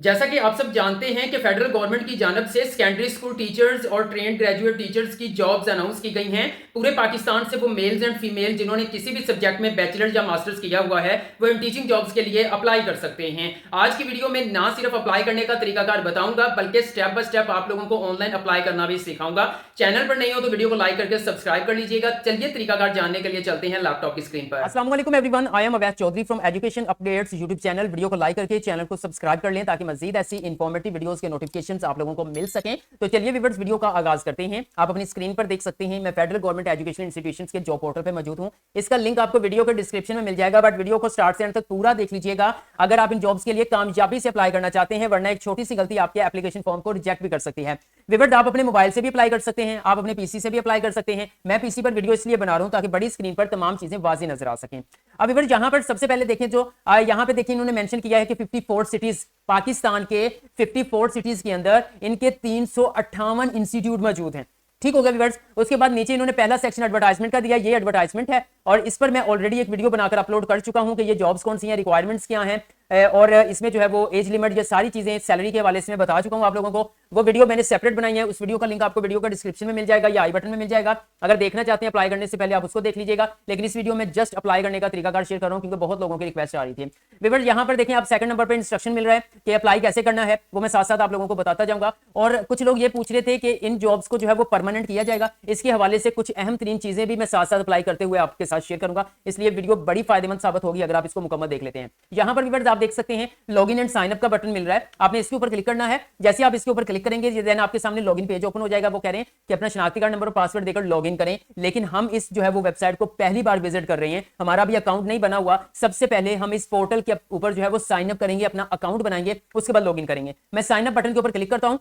जैसा कि आप सब जानते हैं कि फेडरल गवर्नमेंट की जानब से सेकेंडरी स्कूल टीचर्स और ट्रेन ग्रेजुएट टीचर्स की जॉब्स अनाउंस की गई हैं। पूरे पाकिस्तान से वो मेल्स एंड फीमेल जिन्होंने किसी भी सब्जेक्ट में बैचलर या मास्टर्स किया हुआ है वो इन टीचिंग जॉब्स के लिए अप्लाई कर सकते हैं। आज की वीडियो में ना सिर्फ अप्लाई करने का तरीकाकार बताऊंगा बल्कि स्टेप बाय स्टेप आप लोगों को ऑनलाइन अप्लाई करना भी सिखाऊंगा। चैनल पर नहीं हो तो वीडियो को लाइक करके सब्सक्राइब कर लीजिएगा। चलिए तरीकाकार जानने के लिए चलते हैं लैपटॉप की स्क्रीन पर। अस्सलाम वालेकुम everyone, I am Avaidh Chaudhary from education updates YouTube channel. Video को लाइक करके चैनल को सब्सक्राइब कर लें ताकि मजीद ऐसी इंफॉर्मेटिव वीडियोस के नोटिफिकेशंस आप लोगों को मिल सकें। तो चलिए व्यूअर्स, वीडियो का आगाज करते हैं। आप अपनी स्क्रीन पर देख सकते हैं मैं फेडरल गवर्नमेंट एजुकेशन इंस्टीट्यूशंस के जॉब पोर्टल पर मौजूद हूं। इसका लिंक आपको वीडियो के डिस्क्रिप्शन में मिल जाएगा, बट वीडियो को स्टार्ट से एंड तक पूरा देख लीजिएगा अगर आप इन जॉब्स के लिए कामयाबी से अप्लाई करना चाहते हैं, वरना एक छोटी सी गलती आपके एप्लीकेशन फॉर्म को रिजेक्ट भी कर सकती है। व्यूअर्स, आप अपने मोबाइल से भी अप्लाई कर सकते हैं, आप अपने पीसी से भी अप्लाई कर सकते हैं। मैं पीसी पर वीडियो इसलिए बना रहा हूं ताकि बड़ी स्क्रीन पर तमाम चीजें वाज़ेह नजर आ सकें। अब व्यूअर्स, यहां पर सबसे पहले देखें, जो यहां पे देखिए इन्होंने मेंशन किया है कि 54 सिटीज, पाकिस्तान के 54 सिटीज के अंदर इनके 358 इंस्टीट्यूट मौजूद हैं। ठीक हो गया व्यूअर्स। उसके बाद नीचे इन्होंने पहला सेक्शन एडवर्टाइजमेंट का दिया, ये एडवर्टाइजमेंट है और इस पर मैं ऑलरेडी एक वीडियो बनाकर अपलोड कर चुका हूं कि ये जॉब्स कौन सी हैं, रिक्वायरमेंट्स क्या हैं और इसमें जो है वो एज लिमिट, ये सारी चीजें सैलरी के हवाले से मैं बता चुका हूं आप लोगों को। वो वीडियो मैंने सेपरेट बनाई है, उस वीडियो का लिंक आपको वीडियो का डिस्क्रिप्शन में मिल जाएगा या आई बटन में मिल जाएगा। अगर देखना चाहते हैं अप्लाई करने से पहले आप उसको देख लीजिएगा, लेकिन इस वीडियो में जस्ट अप्लाई करने का तरीकाकार शेयर कर रहा हूं क्योंकि बहुत लोगों की रिक्वेस्ट आ रही थी। व्यूअर्स, यहां पर देखें आप सेकंड नंबर पर इंस्ट्रक्शन मिल रहा है कि अप्लाई कैसे करना है, वो मैं साथ साथ आप लोगों को बताता जाऊंगा। और कुछ लोग ये पूछ रहे थे कि इन जॉब्स को जो है वो परमानेंट किया जाएगा, इसके हवाले से कुछ अहम तरीन चीजें भी मैं साथ साथ अप्लाई करते हुए आपके साथ शेयर करूंगा, इसलिए वीडियो बड़ी फायदेमंद साबित होगी अगर आप इसको मुकम्मल देख लेते हैं। यहां पर व्यूअर्स आप देख सकते हैं लॉगिन एंड साइन अप का बटन मिल रहा है, आपने इसके ऊपर क्लिक करना है। जैसे आप इसके ऊपर क्लिक करेंगे देन आपके सामने लॉगिन पेज ओपन हो जाएगा। वो कह रहे हैं कि अपना शनाख्ती कार्ड नंबर और पासवर्ड देकर लॉगिन करें, लेकिन हम इस जो है वो वेबसाइट को पहली बार विजिट कर रहे हैं, हमारा भी अकाउंट नहीं बना हुआ। सबसे पहले हम इस पोर्टल के ऊपर जो है वो साइन अप करेंगे, अपना अकाउंट बनाएंगे, उसके बाद लॉगिन करेंगे। मैं साइन अप बटन के ऊपर क्लिक करता हूं,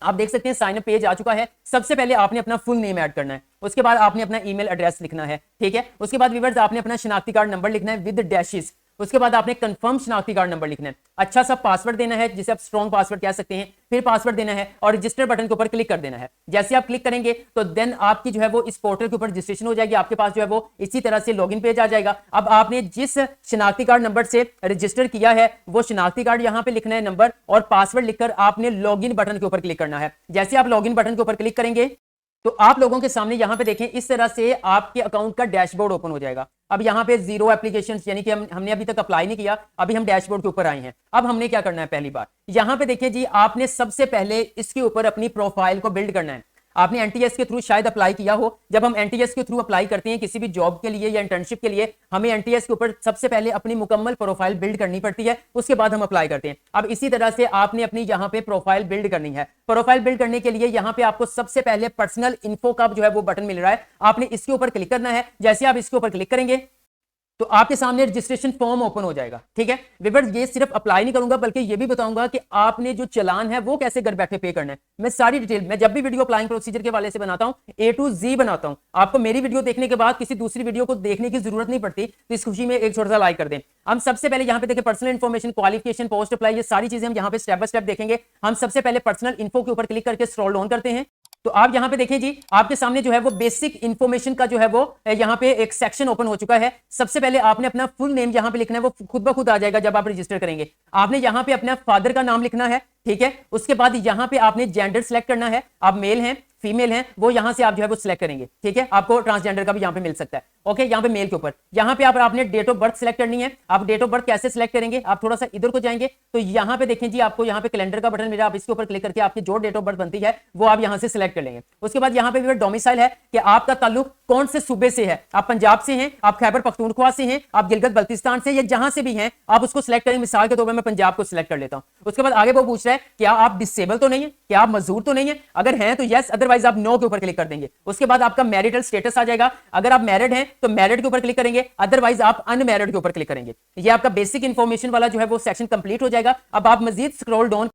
आप देख सकते हैं साइन अप पेज आ चुका है। सबसे पहले आपने अपना फुल नेम ऐड करना है, उसके बाद आपने अपना ईमेल एड्रेस लिखना है, ठीक है। उसके बाद व्यूअर्स आपने अपना शनाख्ती कार्ड नंबर लिखना है विद डैशेस, उसके बाद आपने कंफर्म शनाख्ती कार्ड नंबर लिखना है, अच्छा सा पासवर्ड देना है जिसे आप स्ट्रॉन्ग पासवर्ड कह सकते हैं, फिर पासवर्ड देना है और रजिस्टर बटन के ऊपर क्लिक कर देना है। जैसे आप क्लिक करेंगे तो देन आपकी जो है वो इस पोर्टल के ऊपर रजिस्ट्रेशन हो जाएगी, आपके पास जो है वो इसी तरह से लॉगिन पेज आ जाएगा। अब आपने जिस शनाख्ती कार्ड नंबर से रजिस्टर किया है वो शनाख्ती कार्ड यहां पे लिखना है नंबर और पासवर्ड लिखकर आपने लॉगिन बटन के ऊपर क्लिक करना है। जैसे आप लॉगिन बटन के ऊपर क्लिक करेंगे तो आप लोगों के सामने यहां पे देखें इस तरह से आपके अकाउंट का डैशबोर्ड ओपन हो जाएगा। अब यहां पे जीरो एप्लीकेशंस, यानी कि हमने अभी तक अप्लाई नहीं किया, अभी हम डैशबोर्ड के ऊपर आए हैं। अब हमने क्या करना है, पहली बार यहां पे देखिए जी, आपने सबसे पहले इसके ऊपर अपनी प्रोफाइल को बिल्ड करना है। आपने एनटीएस के थ्रू शायद अप्लाई किया हो। जब हम एनटीएस के थ्रू अप्लाई करते हैं किसी भी जॉब के लिए या इंटर्नशिप के लिए, हमें एनटीएस के ऊपर सबसे पहले अपनी मुकम्मल प्रोफाइल बिल्ड करनी पड़ती है, उसके बाद हम अप्लाई करते हैं। अब इसी तरह से आपने अपनी यहां पे प्रोफाइल बिल्ड करनी है। प्रोफाइल बिल्ड करने के लिए यहां पे आपको सबसे पहले पर्सनल इन्फो का जो है वो बटन मिल रहा है, आपने इसके ऊपर क्लिक करना है। जैसे आप इसके ऊपर क्लिक करेंगे तो आपके सामने रजिस्ट्रेशन फॉर्म ओपन हो जाएगा, ठीक है। व्यूअर्स, ये सिर्फ अप्लाई नहीं करूंगा बल्कि ये भी बताऊंगा कि आपने जो चालान है वो कैसे घर बैठे पे करना है। मैं सारी डिटेल, मैं जब भी वीडियो अप्लाइंग प्रोसीजर के वाले से बनाता हूं A to Z बनाता हूं। आपको मेरी वीडियो देखने के बाद किसी दूसरी वीडियो को देखने की जरूरत नहीं पड़ती, तो इस खुशी में एक छोटा सा लाइक कर दें। हम सबसे पहले यहाँ पे देखें personal information, qualification, post apply, ये सारी चीजें हम यहाँ पे स्टेप बाय स्टेप देखेंगे। हम सबसे पहले पर्सनल इन्फो के ऊपर क्लिक करके स्क्रॉल डाउन करते हैं तो आप यहां पे देखें जी, आपके सामने जो है वो बेसिक इंफॉर्मेशन का जो है वो यहां पे एक सेक्शन ओपन हो चुका है। सबसे पहले आपने अपना फुल नेम यहां पे लिखना है, वो खुद ब खुद आ जाएगा जब आप रजिस्टर करेंगे। आपने यहां पे अपना फादर का नाम लिखना है, ठीक है। उसके बाद यहां पे आपने जेंडर सेलेक्ट करना है, आप मेल हैं फीमेल हैं, वो यहां से आप जो है वो सिलेक्ट करेंगे, ठीक है। आपको ट्रांसजेंडर का भी यहां पे मिल सकता है, ओके। यहां पे मेल के ऊपर यहां पे आपने डेट ऑफ बर्थ सिलेक्ट करनी है। आप डेट ऑफ बर्थ कैसे सिलेक्ट करेंगे, आप थोड़ा सा इधर को जाएंगे तो यहां पे देखें जी, आपको यहां पे कैलेंडर का बटन मिला, आप इसके ऊपर क्लिक करके आपकी जो डेट ऑफ बर्थ बनती है वो आप यहां से सिलेक्ट कर लेंगे। उसके बाद यहां पे डोमिसाइल है कि आपका ताल्लुक कौन से सूबे से है, आप पंजाब से हैं, आप खैबर पख्तूनख्वा से हैं, आप गिलगित बल्तिस्तान से, या जहां से भी हैं आप उसको सिलेक्ट करें। मिसाल के तौर पर मैं पंजाब को सिलेक्ट कर लेता हूं। उसके बाद आगे वो पूछ रहा है क्या आप डिसेबल तो नहीं है, क्या आप मजदूर तो नहीं है, अगर हैं तो यस, अदरवाइज आप नो के ऊपर क्लिक कर देंगे। उसके बाद आपका मैरिटल स्टेटस आ जाएगा, अगर आप मैरिड हैं तो मैरिड के ऊपर क्लिक करेंगे, अदरवाइज आप अनमैरिड के ऊपर क्लिक करेंगे। ये आपका बेसिक इंफॉर्मेशन वाला जो है वो सेक्शन कंप्लीट हो जाएगा। अब आप मजीद स्क्रॉल डाउन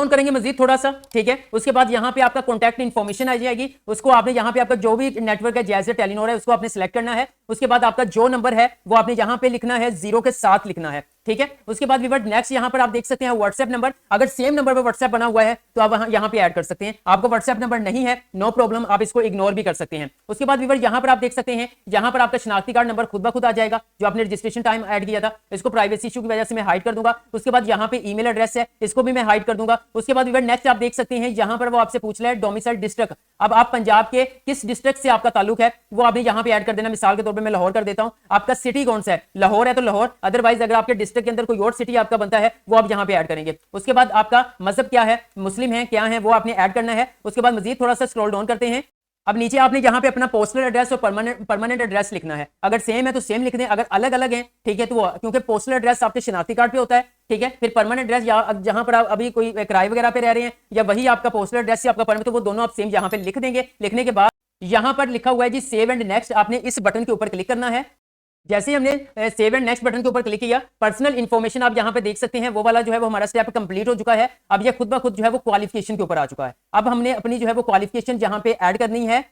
करेंगे मजीद थोड़ा सा, ठीक है। उसके बाद यहां पे आपका कॉन्टैक्ट इंफॉर्मेशन आ जाएगी, उसको आपने यहां पे आपका जो भी नेटवर्क है जैसे टेलीनॉर है उसको आपने सेलेक्ट करना है। उसके बाद आपका जो नंबर है वो आपने यहां पे लिखना है, 0 के साथ लिखना है, ठीक है। उसके बाद व्यूअर्स नेक्स्ट यहाँ पर आप देख सकते हैं व्हाट्सएप नंबर, अगर सेम नंबर पर व्हाट्सएप बना हुआ है तो आप यहाँ पे ऐड कर सकते हैं। आपको व्हाट्सएप नंबर नहीं है, नो प्रॉब्लम, आप इसको इग्नोर भी कर सकते हैं। उसके बाद व्यूअर्स यहाँ पर आप देख सकते हैं, यहाँ पर आपका शनाख्ती कार्ड नंबर खुद ब खुद आ जाएगा जो आपने रजिस्ट्रेशन टाइम ऐड किया था। इसको प्राइवेसी इशू की वजह से मैं हाइड कर दूंगा। उसके बाद यहाँ पे ईमेल एड्रेस है, इसको भी मैं हाइड कर दूंगा। उसके बाद व्यूअर्स नेक्स्ट आप देख सकते हैं, यहाँ पर वो आपसे पूछ रहा है डोमिसाइल डिस्ट्रिक्ट। अब आप पंजाब के किस डिस्ट्रिक्ट से आपका ताल्लुक है वो आपने यहाँ पे ऐड कर देना। मिसाल के तौर पर मैं लाहौर कर देता हूँ। आपका सिटी कौन सा है, लाहौर है तो लाहौर, अदरवाइज अगर आपके डिस्ट्रिक्ट के अंदर कोई और सिटी आपका बनता है वो आप यहाँ पे ऐड करेंगे। उसके बाद आपका मजहब क्या है, मुस्लिम है क्या है, वो आपने ऐड करना है। उसके बाद मजीद थोड़ा सा स्क्रॉल डाउन करते हैं। अब नीचे आपने यहाँ पे अपना पोस्टल एड्रेस और परमानेंट एड्रेस लिखना है। अगर सेम है तो सेम लिख दें, अगर अलग अलग है ठीक है तो वो, क्योंकि पोस्टल एड्रेस आपके शनाख्ती कार्ड पे होता है, ठीक है। फिर परमानेंट एड्रेस जहां पर आप अभी कोई किराए वगैरह पे रह रहे हैं या वही आपका पोस्टल एड्रेस या आपका परमानेंट, तो वो दोनों आप सेम यहाँ पे लिख देंगे। लिखने के बाद यहाँ पर लिखा हुआ है जी सेव एंड नेक्स्ट, आपने इस बटन के ऊपर क्लिक करना है। जैसे ही हमने सेव एंड नेक्स्ट बटन के ऊपर क्लिक किया, पर्सनल इंफॉर्मेशन आप यहां पे देख सकते हैं, वो वाला जो है वो हमारा स्टेप कंप्लीट हो चुका है। अब ये खुद ब खुद जो है वो क्वालिफिकेशन के ऊपर आ चुका है। अब हमने अपनी जो है वो क्वालिफिकेशन यहां पे ऐड करनी है।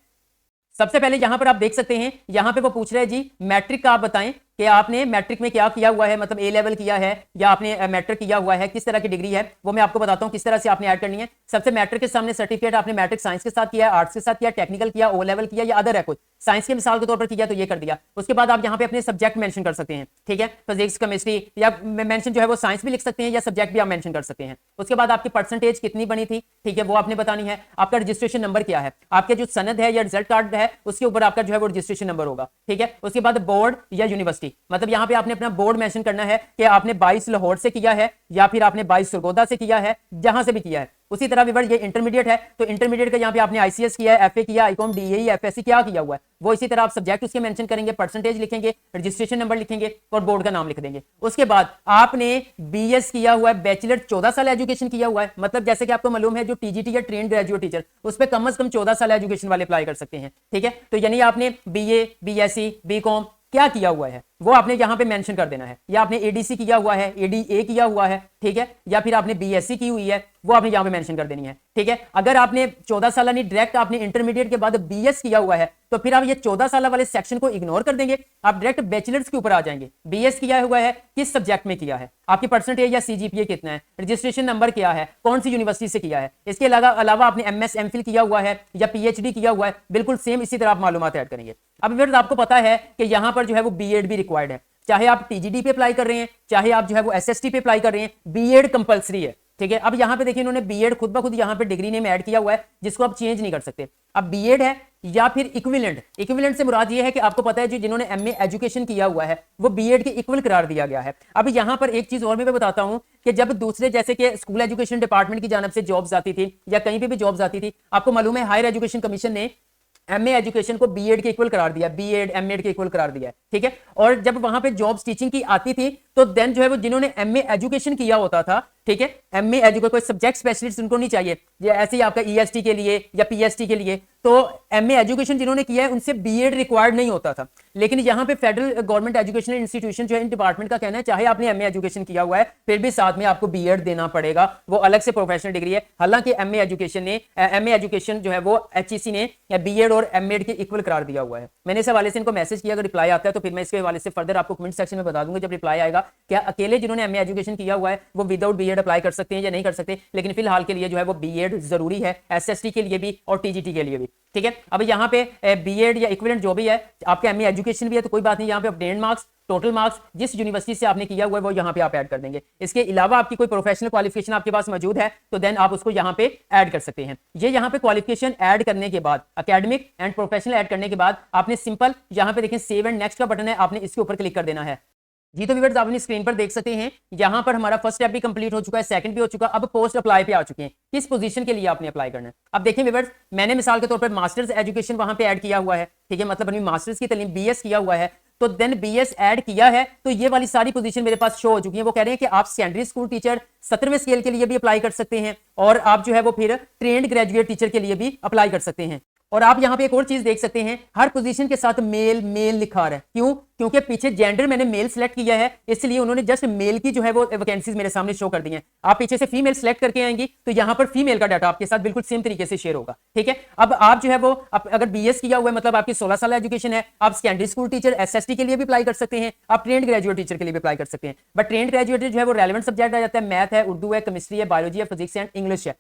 सबसे पहले यहां पर आप देख सकते हैं, यहां पे वो पूछ रहे हैं जी मैट्रिक का आप बताएं कि आपने मैट्रिक में क्या किया हुआ है, मतलब ए लेवल किया है या आपने मैट्रिक किया हुआ है, किस तरह की डिग्री है वो मैं आपको बताता हूं किस तरह से आपने ऐड करनी है। सबसे मैट्रिक के सामने सर्टिफिकेट, आपने मैट्रिक साइंस के साथ किया, आर्ट्स के साथ किया, टेक्निकल किया, ओ लेवल किया या अदर है कुछ, साइंस के मिसाल के तौर पर किया तो ये कर दिया। उसके बाद आप यहाँ पे अपने सब्जेक्ट मेंशन कर सकते हैं, ठीक है, फिजिक्स केमिस्ट्री या मेंशन जो है वो साइंस भी लिख सकते हैं या सब्जेक्ट भी आप मेंशन कर सकते हैं। उसके बाद आपकी परसेंटेज कितनी बनी थी, ठीक है, वो आपने बतानी है। आपका रजिस्ट्रेशन नंबर क्या है, आपके जो सनद है या रिजल्ट कार्ड है उसके ऊपर आपका जो है वो रजिस्ट्रेशन नंबर होगा, ठीक है। उसके बाद बोर्ड या यूनिवर्सिटी, मतलब यहाँ पे आपने अपना बोर्ड मेंशन करना है कि आपने 22 लाहौर से किया है या फिर आपने 22 सरगोदा से किया है, जहां से भी किया है। उसी तरह व्यूअर्स ये इंटरमीडिएट है तो इंटरमीडिएट का यहाँ पे आपने आईसीएस किया है, एफए किया, आईकॉम, डीएई, एफएससी क्या किया हुआ है वो इसी तरह आप सब्जेक्ट उसके मेंशन करेंगे, परसेंटेज लिखेंगे, रजिस्ट्रेशन नंबर लिखेंगे और बोर्ड का नाम लिख देंगे। उसके बाद आपने बीएस किया हुआ है, बैचलर 14 साल एजुकेशन किया हुआ है, मतलब जैसे कि आपको मालूम है जो टीजीटी या ट्रेन ग्रेजुएट टीचर उस पर कम से कम 14 साल एजुकेशन वाले अप्लाई कर सकते हैं, ठीक है। तो यानी आपने बीए, बीएससी, बीकॉम क्या किया हुआ है वो आपने यहां पे मेंशन कर देना है, या आपने एडीसी किया हुआ है, एडीए किया हुआ है, ठीक है, या फिर आपने बीएससी की हुई है वो आपने यहां पे मेंशन कर देनी है, ठीक है। अगर आपने 14 साल नहीं डायरेक्ट आपने इंटरमीडिएट के बाद बीएस किया हुआ है तो फिर आप ये 14 साल वाले सेक्शन को इग्नोर कर देंगे, आप डायरेक्ट बैचलर्स के ऊपर आ जाएंगे। बीएस किया हुआ है, किस सब्जेक्ट में किया है, आपकी परसेंटेज या सीजीपीए कितना है, रजिस्ट्रेशन नंबर क्या है, कौन सी यूनिवर्सिटी से किया है, इसके अलावा आपने एमएस एमफिल किया हुआ है या पीएचडी किया हुआ है, बिल्कुल सेम इसी तरह आप मालूमात ऐड करेंगे। अब फिर आपको पता है कि यहां पर जो है वो बीएड भी रिक्वायर्ड है, चाहे आप टीजीडी पे अप्लाई कर रहे हैं चाहे आप जो है वो एसएसटी पे अप्लाई कर रहे हैं, बीएड कंपलसरी है, ठीक है। अब यहां पे देखिए इन्होंने बीएड खुद ब खुद यहां पे डिग्री नेम ऐड किया हुआ है जिसको आप चेंज नहीं कर सकते। अब बीएड है या फिर इक्विवेलेंट से मुराद ये है कि आपको पता है जो जिन्होंने एमए एजुकेशन किया हुआ है वो बीएड के इक्वल करार दिया गया है। अब यहां पर एक चीज और मैं बताता हूं कि जब दूसरे जैसे कि स्कूल एजुकेशन डिपार्टमेंट की जानब से जॉब्स आती थी या कहीं पे भी जॉब्स आती थी, आपको मालूम है हायर एजुकेशन कमीशन ने एमए एजुकेशन को बीएड के इक्वल करार दिया, बीएड एमएड के इक्वल करार दिया है, ठीक है। और जब वहां पे जॉब्स टीचिंग की आती थी तो देन जो है वो जिन्होंने एमए एजुकेशन किया होता था, ठीक है, एमए एजुकेशन कोई सब्जेक्ट स्पेशलिस्ट उनको नहीं चाहिए, ऐसे ही आपका ईएसटी के लिए या पीएसटी के लिए, तो एमए एजुकेशन जिन्होंने किया है उनसे बीएड रिक्वायर्ड नहीं होता था। लेकिन यहाँ पे फेडरल गवर्नमेंट एजुकेशनल इंस्टीट्यूशन जो है इन डिपार्टमेंट का कहना है चाहे आपने एमए एजुकेशन किया हुआ है फिर भी साथ में आपको बीएड देना पड़ेगा, वो अलग से प्रोफेशनल डिग्री है। हालांकि एमए एजुकेशन जो है वो एचईसी ने बीएड और एमएड के इक्वल करार दिया हुआ है। मैंने इस हवाले से इनको मैसेज किया, अगर रिप्लाई आता है तो फिर मैं इसके हवाले से फर्दर आपको कमेंट सेक्शन में बता दूंगा जब रिप्लाई आएगा, क्या अकेले जिन्होंने एमए एजुकेशन किया हुआ है वो विदाउट बीएड अप्लाई कर सकते हैं या नहीं कर सकते। लेकिन फिलहाल के लिए जो है वो बीएड जरूरी है, एसएसटी के लिए भी और टीजीटी के लिए भी, ठीक है। अब यहाँ पे बीएड या इक्विवेलेंट जो भी है, आपका एमए एजुकेशन भी है तो कोई बात नहीं, यहाँ पे ऑब्टेन्ड मार्क्स, टोटल मार्क्स जिस यूनिवर्सिटी से आपने किया हुआ है वो यहाँ पे आप ऐड कर देंगे। इसके अलावा आपकी कोई प्रोफेशनल क्वालिफिकेशन आपके पास मौजूद है तो देन आप उसको यहाँ पे ऐड कर सकते हैं। ये यहाँ पे क्वालिफिकेशन ऐड करने के बाद, एकेडमिक एंड प्रोफेशनल ऐड करने के बाद आपने सिंपल यहाँ पे देखें सेव एंड नेक्स्ट का बटन है, आपने इसके ऊपर क्लिक कर देना है जी। तो व्यूअर्स आप अपनी स्क्रीन पर देख सकते हैं यहां पर हमारा फर्स्ट स्टेप भी कंप्लीट हो चुका है, सेकंड भी हो चुका, अब पोस्ट अप्लाई पे आ चुके हैं, किस पोजीशन के लिए आपने अप्लाई करना है। अब देखिए व्यूअर्स मैंने मिसाल के तौर पर मास्टर्स एजुकेशन वहां पे ऐड किया हुआ है, ठीक है, मतलब अपनी मास्टर्स की तालीम बीएस किया हुआ है, तो देन बीएस ऐड किया है तो ये वाली सारी पोजीशन मेरे पास शो हो चुकी है। वो कह रहे हैं कि आप सेकेंडरी स्कूल टीचर 17वें स्केल के लिए भी अप्लाई कर सकते हैं और आप जो है वो फिर ट्रेंड ग्रेजुएट टीचर के लिए भी अप्लाई कर सकते हैं। और आप यहाँ पे एक और चीज देख सकते हैं, हर पोजीशन के साथ मेल मेल लिखा रहा है। क्यों? क्योंकि पीछे जेंडर मैंने मेल सेलेक्ट किया है, इसलिए उन्होंने जस्ट मेल की जो है वो वैकेंसीज मेरे सामने शो कर दी हैं। आप पीछे से फीमेल सेलेक्ट करके आएंगी तो यहाँ पर फीमेल का डाटा आपके साथ बिल्कुल सेम तरीके से शेयर होगा। ठीक है, अब आप जो है वो अगर बीएस किया हुआ है, मतलब आपकी 16 साल एजुकेशन है, आप सेकेंडरी स्कूल टीचर एसएसटी के लिए भी अप्लाई कर सकते हैं, आप ट्रेंड ग्रेजुएट टीचर के लिए भी अप्लाई कर सकते हैं। बट ट्रेंड ग्रेजुएट जो है वो रेलेवेंट सब्जेक्ट आ जाता है, मैथ है, उर्दू है, केमिस्ट्री है, बायोलॉजी है, फिजिक्स एंड इंग्लिश है।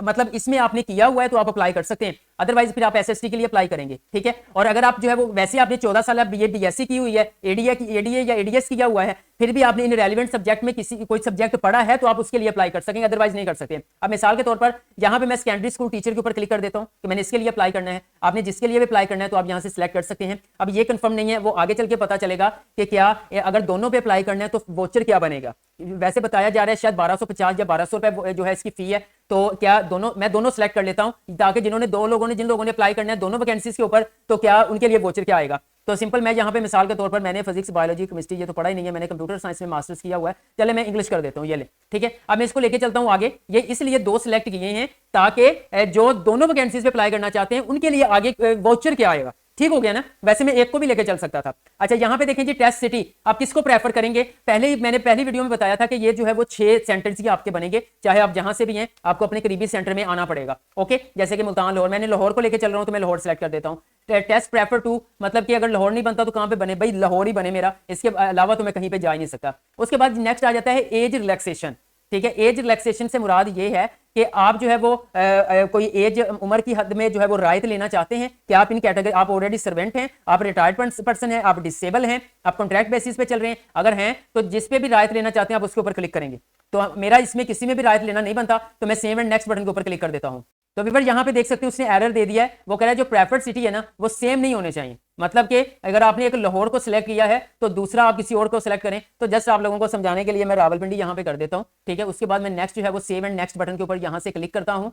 मतलब इसमें आपने किया हुआ है तो आप अप्लाई कर सकते हैं, अदरवाइज फिर आप एसएसटी के लिए अप्लाई करेंगे। ठीक है, और अगर आप जो है वो वैसे आपने 14 साल बीए बीएससी की हुई है, एडीए या एडीएस किया हुआ है, फिर भी आपने इन रेलेवेंट सब्जेक्ट में कोई सब्जेक्ट पढ़ा है तो आप उसके लिए अप्लाई कर सकेंगे, अदरवाइज नहीं कर सकते। अब मिसाल के तौर पर यहाँ पे मैं सेकेंडरी स्कूल टीचर के ऊपर क्लिक कर देता हूँ कि मैंने इसके लिए अप्लाई करना है। आपने जिसके लिए भी अप्लाई करना है तो आप यहाँ से सिलेक्ट कर सकते हैं। अब ये कंफर्म नहीं है, वो आगे चल के पता चलेगा कि क्या अगर दोनों पे अप्लाई करना है तो वोचर क्या बनेगा। वैसे बताया जा रहा है शायद 1250 या 1200 रुपए जो है इसकी फी है। तो क्या मैं दोनों सेलेक्ट कर लेता हूं ताकि जिन लोगों ने अप्लाई करना है दोनों वैकेंसीज के ऊपर, तो क्या उनके लिए वोचर क्या आएगा। तो सिंपल मैं यहाँ पे मिसाल के तौर पर मैंने फिजिक्स बायोलॉजी केमिस्ट्री ये तो पढ़ा ही नहीं है, मैंने कंप्यूटर साइंस में मास्टर्स किया हुआ है, चले मैं इंग्लिश कर देता हूँ ये ले। ठीक है, अब मैं इसको लेके चलता हूँ आगे। ये इसलिए 2 सिलेक्ट किए हैं ताकि जो दोनों वैकेंसीज पे अप्लाई करना चाहते हैं उनके लिए आगे वोचर क्या आएगा। ठीक हो गया ना, वैसे मैं एक को भी लेके चल सकता था। अच्छा, यहाँ पे देखें जी टेस्ट सिटी, आप किसको प्रेफर करेंगे। मैंने पहली वीडियो में बताया था कि ये जो है वो 6 सेंटर्स ही आपके बनेंगे, चाहे आप जहां से भी हैं आपको अपने करीबी सेंटर में आना पड़ेगा। ओके, जैसे कि मुल्तान, लाहौर, मैंने लाहौर को लेके चल रहा हूं तो मैं लाहौर सेलेक्ट कर देता हूं। टेस्ट प्रेफर टू, मतलब कि अगर लाहौर नहीं बनता तो कहां पे बने भाई, लाहौर ही बने मेरा, इसके अलावा तो मैं कहीं पे जा ही नहीं सकता। उसके बाद नेक्स्ट आ जाता है एज रिलैक्सेशन। ठीक है, एज रिलैक्सेशन से मुराद ये है कि आप जो है वो कोई एज उम्र की हद में जो है वो रायत लेना चाहते हैं कि आप इन कैटेगरी, आप ऑलरेडी सर्वेंट हैं, आप रिटायर्ड पर्सन हैं, आप डिसेबल हैं, आप कॉन्ट्रैक्ट बेसिस पे चल रहे हैं, अगर हैं तो जिस पे भी रायत लेना चाहते हैं आप उसके ऊपर क्लिक करेंगे। तो मेरा इसमें किसी में भी रायत लेना नहीं बनता, तो मैं सेव एंड नेक्स्ट बटन के ऊपर क्लिक कर देता हूं। तो व्यूअर यहाँ पे देख सकते हैं उसने एरर दे दिया है, वो कह रहा है जो प्रेफर्ड सिटी है ना वो सेम नहीं होने चाहिए। मतलब कि अगर आपने एक लाहौर को सिलेक्ट किया है तो दूसरा आप किसी और को सिलेक्ट करें। तो जस्ट आप लोगों को समझाने के लिए मैं रावलपिंडी यहाँ पे कर देता हूँ। ठीक है, उसके बाद मैं नेक्स्ट जो है वो सेव एंड नेक्स्ट बटन के ऊपर यहाँ से क्लिक करता हूँ।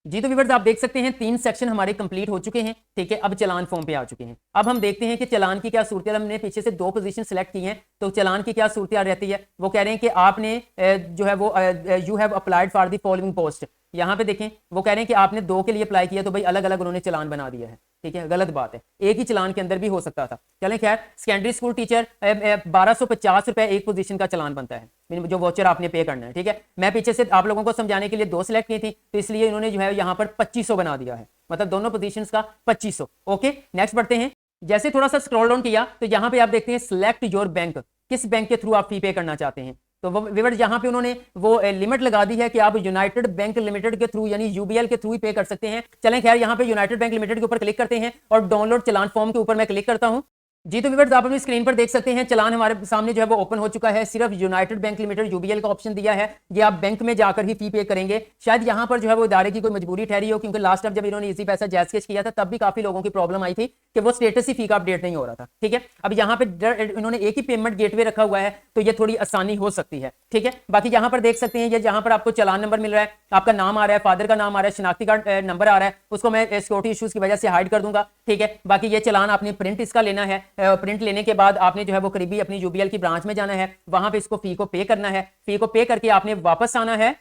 जी, तो व्यूअर्स आप देख सकते हैं 3 सेक्शन हमारे कंप्लीट हो चुके हैं। ठीक है, अब चलान फॉर्म पे आ चुके हैं। अब हम देखते हैं कि चलान की क्या सूरत, हमने पीछे से 2 पोजीशन सेलेक्ट की हैं तो चलान की क्या सूरत रहती है। वो कह रहे हैं कि आपने जो है वो you have applied for the following post. यहाँ पे देखें वो कह रहे हैं कि आपने 2 के लिए अप्लाई किया तो भाई अलग अलग उन्होंने चलान बना दिया है। ठीक है, गलत बात है, एक ही चलान के अंदर भी हो सकता था। चलें खैर, सेकेंडरी स्कूल टीचर 1250 रुपए एक पोजीशन का चलान बनता है, जो वोचर आपने पे करना है। ठीक है, मैं पीछे से आप लोगों को समझाने के लिए 2 सिलेक्ट की थी तो इसलिए इन्होंने जो है यहाँ पर 2500 बना दिया है, मतलब दोनों पोजीशंस का 2500। ओके, नेक्स्ट बढ़ते हैं। जैसे थोड़ा सा स्क्रॉल डाउन किया तो यहाँ पे आप देखते हैं सिलेक्ट योर बैंक, किस बैंक के थ्रू आप फी पे करना चाहते हैं। तो व्यूअर्स यहाँ पे उन्होंने वो लिमिट लगा दी है कि आप यूनाइटेड बैंक लिमिटेड के थ्रू यानी यूबीएल के थ्रू ही पे कर सकते हैं। चलें खैर, यहाँ पे यूनाइटेड बैंक लिमिटेड के ऊपर क्लिक करते हैं और डाउनलोड चलान फॉर्म के ऊपर मैं क्लिक करता हूँ। जी, तो व्यूअर्स आप अपनी स्क्रीन पर देख सकते हैं चलान हमारे सामने जो है वो ओपन हो चुका है। सिर्फ यूनाइटेड बैंक लिमिटेड यूबीएल का ऑप्शन दिया है, ये आप बैंक में जाकर ही फी पे करेंगे। शायद यहाँ पर जो है वो इदारे की कोई मजबूरी ठहरी हो, क्योंकि लास्ट टाइम जब इन्होंने इजी पैसा जैज केस किया था तब भी काफी लोगों की प्रॉब्लम आई थी कि वो स्टेटस ही फी का अपडेट नहीं हो रहा था। ठीक है, अब यहाँ पे इन्होंने एक ही पेमेंट गेटवे रखा हुआ है तो ये थोड़ी आसानी हो सकती है। ठीक है, बाकी यहाँ पर देख सकते हैं ये जहाँ पर आपको चलान नंबर मिल रहा है, आपका नाम आ रहा है, फादर का नाम आ रहा है, शिनाख्ती कार्ड नंबर आ रहा है, उसको मैं सिक्योरिटी इश्यूज की वजह से हाइड कर दूंगा। ठीक है, बाकी ये चलान आपने प्रिंट इसका लेना है, प्रिंट लेने के बाद आपने जो है वो करीबी अपनी यूबीएल की ब्रांच में जाना है, वहां पे इसको फी को पे करना है, फी को पे करके आपने वापस आना है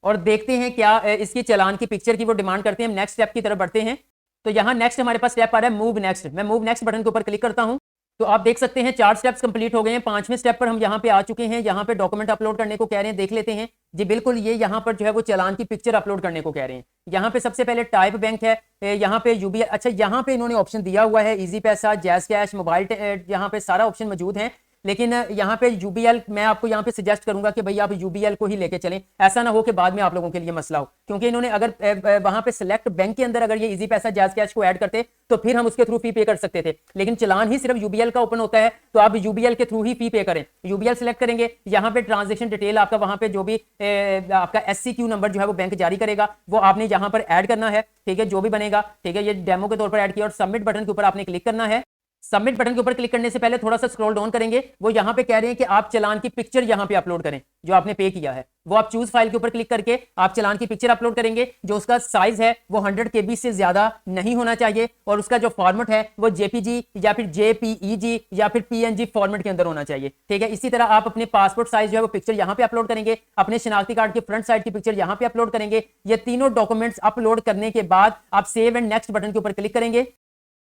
और देखते हैं क्या इसकी चलान की पिक्चर की वो डिमांड करते हैं। नेक्स्ट स्टेप की तरफ बढ़ते हैं। तो यहाँ नेक्स्ट हमारे पास स्टेप आ रहा है मूव नेक्स्ट। मैं मूव नेक्स्ट बटन के ऊपर क्लिक करता हूं तो आप देख सकते हैं 4 स्टेप्स कंप्लीट हो गए हैं। 5वें स्टेप पर हम यहाँ पे आ चुके हैं। यहाँ पे डॉक्यूमेंट अपलोड करने को कह रहे हैं, देख लेते हैं। जी बिल्कुल, ये यहाँ पर जो है वो चलान की पिक्चर अपलोड करने को कह रहे हैं। यहाँ पे सबसे पहले टाइप बैंक है, यहाँ पे यूबीएल, अच्छा यहाँ पे इन्होंने ऑप्शन दिया हुआ है इजी पैसा, जैज कैश, मोबाइल, यहाँ पे सारा ऑप्शन मौजूद है। लेकिन यहाँ पे यूबीएल मैं आपको यहाँ पे सजेस्ट करूंगा कि भाई आप यूबीएल को ही लेके चलें, ऐसा ना हो कि बाद में आप लोगों के लिए मसला हो। क्योंकि इन्होंने अगर वहां पे सिलेक्ट बैंक के अंदर अगर ये इजी पैसा जैज कैश को ऐड करते तो फिर हम उसके थ्रू फी पे कर सकते थे, लेकिन चलान ही सिर्फ यूबीएल का ओपन होता है तो आप यूबीएल के थ्रू ही फी पे करें। यूबीएल सिलेक्ट करेंगे, यहाँ पे ट्रांजेक्शन डिटेल आपका वहां पे जो भी आपका SCQ नंबर जो है वो बैंक जारी करेगा वो आपने यहाँ पर ऐड करना है। ठीक है, जो भी बनेगा, ठीक है, ये डेमो के तौर पर ऐड किया और सबमिट बटन के ऊपर आपने क्लिक करना है। सबमिट बटन के ऊपर क्लिक करने से पहले थोड़ा सा स्क्रॉल डाउन करेंगे, वो यहां पे कह रहे हैं कि आप चालान की पिक्चर यहां पे अपलोड करें जो आपने पे किया है। वो आप चूज फाइल के ऊपर क्लिक करके आप चालान की पिक्चर अपलोड करेंगे, जो उसका साइज है वो 100 KB से ज्यादा नहीं होना चाहिए और उसका जो फॉर्मेट है वो जेपीजी या फिर जेपीईजी या फिर पीएनजी फॉर्मेट के अंदर होना चाहिए। ठीक है, इसी तरह आप अपने पासपोर्ट साइज जो है वो पिक्चर यहां पे अपलोड करेंगे, अपने शनाख्ती कार्ड की फ्रंट साइड की पिक्चर यहां पे अपलोड करेंगे। ये तीनों डॉक्यूमेंट्स अपलोड करने के बाद आप सेव एंड नेक्स्ट बटन के ऊपर क्लिक करेंगे।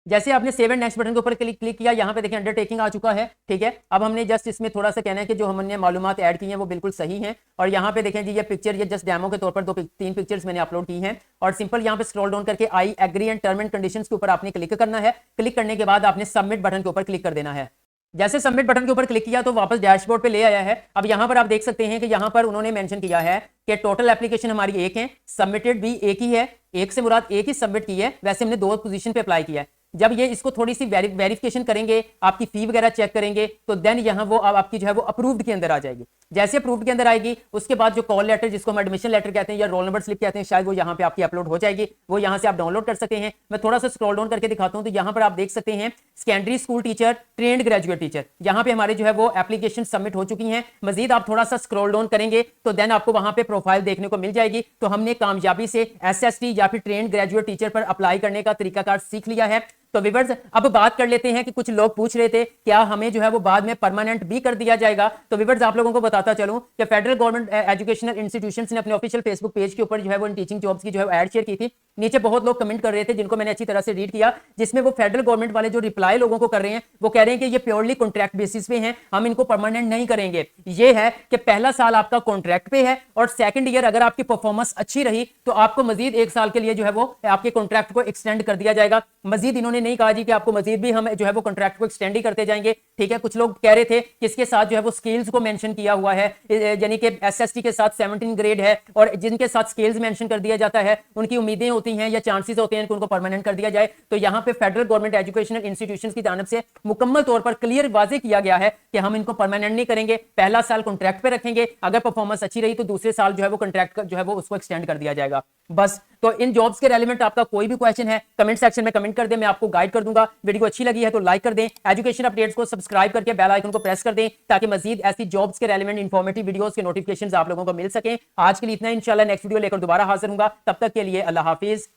जैसे आपने सेव एंड नेक्स्ट बटन के ऊपर क्लिक किया, यहाँ पे देखिए अंडरटेकिंग आ चुका है। ठीक है, अब हमने जस्ट इसमें थोड़ा सा कहना है कि जो हमने मालूमात ऐड की हैं वो बिल्कुल सही हैं। और यहाँ पे देखें जी, ये पिक्चर ये जस्ट डेमो के तौर पर तीन पिक्चर्स मैंने अपलोड की हैं। और सिंपल यहाँ पे स्क्रॉल डाउन करके I agree and term and conditions के ऊपर आपने क्लिक करना है। क्लिक करने के बाद आपने सबमिट बटन के ऊपर क्लिक कर देना है। जैसे सबमिट बटन के ऊपर क्लिक किया तो वापस डैशबोर्ड पे ले आया है। अब यहां पर आप देख सकते हैं कि यहां पर उन्होंने मेंशन किया है कि टोटल एप्लीकेशन हमारी एक है, सबमिटेड भी एक ही है। एक से मुराद एक ही सबमिट की है, वैसे हमने 2 पोजीशन पे अप्लाई किया है। जब ये इसको थोड़ी सी वेरिफिकेशन करेंगे, आपकी फी वगैरह चेक करेंगे, तो देन यहां वो अब आपकी जो है वो अप्रूव्ड के अंदर आ जाएगी। जैसे अप्रूव्ड के अंदर आएगी उसके बाद जो कॉल लेटर जिसको हम एडमिशन लेटर कहते हैं या रोल नंबर स्लिप कहते हैं, शायद वो यहाँ पे आपकी अपलोड हो जाएगी। वो यहाँ से आप डाउनलोड कर सकते हैं। मैं थोड़ा सा स्क्रॉल डाउन करके दिखाता हूँ, तो यहाँ पर आप देख सकते हैं secondary school teacher, trained graduate teacher, यहाँ पे हमारे जो है वो एप्लीकेशन सबमिट हो चुकी हैं। मजीद आप थोड़ा सा स्क्रॉल डाउन करेंगे तो देन आपको वहां पे प्रोफाइल देखने को मिल जाएगी। तो हमने कामयाबी से SST या फिर ट्रेंड ग्रेजुएट टीचर पर अप्लाई करने का तरीकाकार सीख लिया है। तो व्यूअर्स अब बात कर लेते हैं कि कुछ लोग पूछ रहे थे क्या हमें जो है वो बाद में परमानेंट भी कर दिया जाएगा। तो व्यूअर्स आप लोगों को बताता चलूं कि फेडरल गवर्नमेंट एजुकेशनल इंस्टीट्यूशंस ने अपने ऑफिशियल फेसबुक पेज के ऊपर जो है वो इन टीचिंग जॉब्स की जो है ऐड शेयर की थी। नीचे बहुत लोग कमेंट कर रहे थे जिनको मैंने अच्छी तरह से रीड किया, जिसमें वो फेडरल गवर्नमेंट वाले जो रिप्लाई लोगों को कर रहे हैं वो कह रहे हैं कि ये प्योरली कॉन्ट्रैक्ट बेसिस पे हैं, हम इनको परमानेंट नहीं करेंगे। ये है कि पहला साल आपका कॉन्ट्रैक्ट पे है और सेकंड ईयर अगर आपकी परफॉर्मेंस अच्छी रही तो आपको मजीद 1 साल के लिए जो है वो आपके कॉन्ट्रैक्ट को एक्सटेंड कर दिया जाएगा। मजीद इन्होंने नहीं कहा जी कि आपको मजीद भी हम जो है वो कॉन्ट्रैक्ट को एक्सटेंड ही करते जाएंगे। ठीक है, कुछ लोग कह रहे थे कि इसके साथ जो है वो स्किल्स को मेंशन किया हुआ है, यानी कि SST के साथ 17 ग्रेड है और जिनके साथ स्किल्स मेंशन कर दिया जाता है उनकी उम्मीदें होती हैं या चांसेस होते हैं कि उनको परमानेंट कर दिया जाए। तो यहाँ पे फेडरल गवर्नमेंट एजुकेशनल इंस्टीट्यूशंस की जानिब से मुकम्मल तौर पर क्लियर वाजे किया गया है कि हम इनको परमानेंट नहीं करेंगे, पहला साल कॉन्ट्रैक्ट पे रखेंगे, अगर परफॉर्मेंस अच्छी रही तो दूसरे साल जो है वो कॉन्ट्रैक्ट जो है वो उसको एक्सटेंड कर दिया जाएगा। बस, तो इन जॉब्स के रेलेवेंट आपका कोई भी क्वेश्चन है कमेंट सेक्शन में कमेंट कर दें, मैं आपको गाइड कर दूंगा। वीडियो अच्छी लगी है तो लाइक कर दें, एजुकेशन अपडेट्स को सब्सक्राइब करके बेल आइकन को प्रेस कर दें ताकि मजीद ऐसी जॉब्स के रेलेवेंट इंफॉर्मेटिव वीडियोस के नोटिफिकेशंस आप लोगों को मिल सकें। आज के लिए इतना, इंशाल्लाह नेक्स्ट वीडियो लेकर दोबारा हाजिर होऊंगा, तब तक के लिए अल्लाह हाफिज।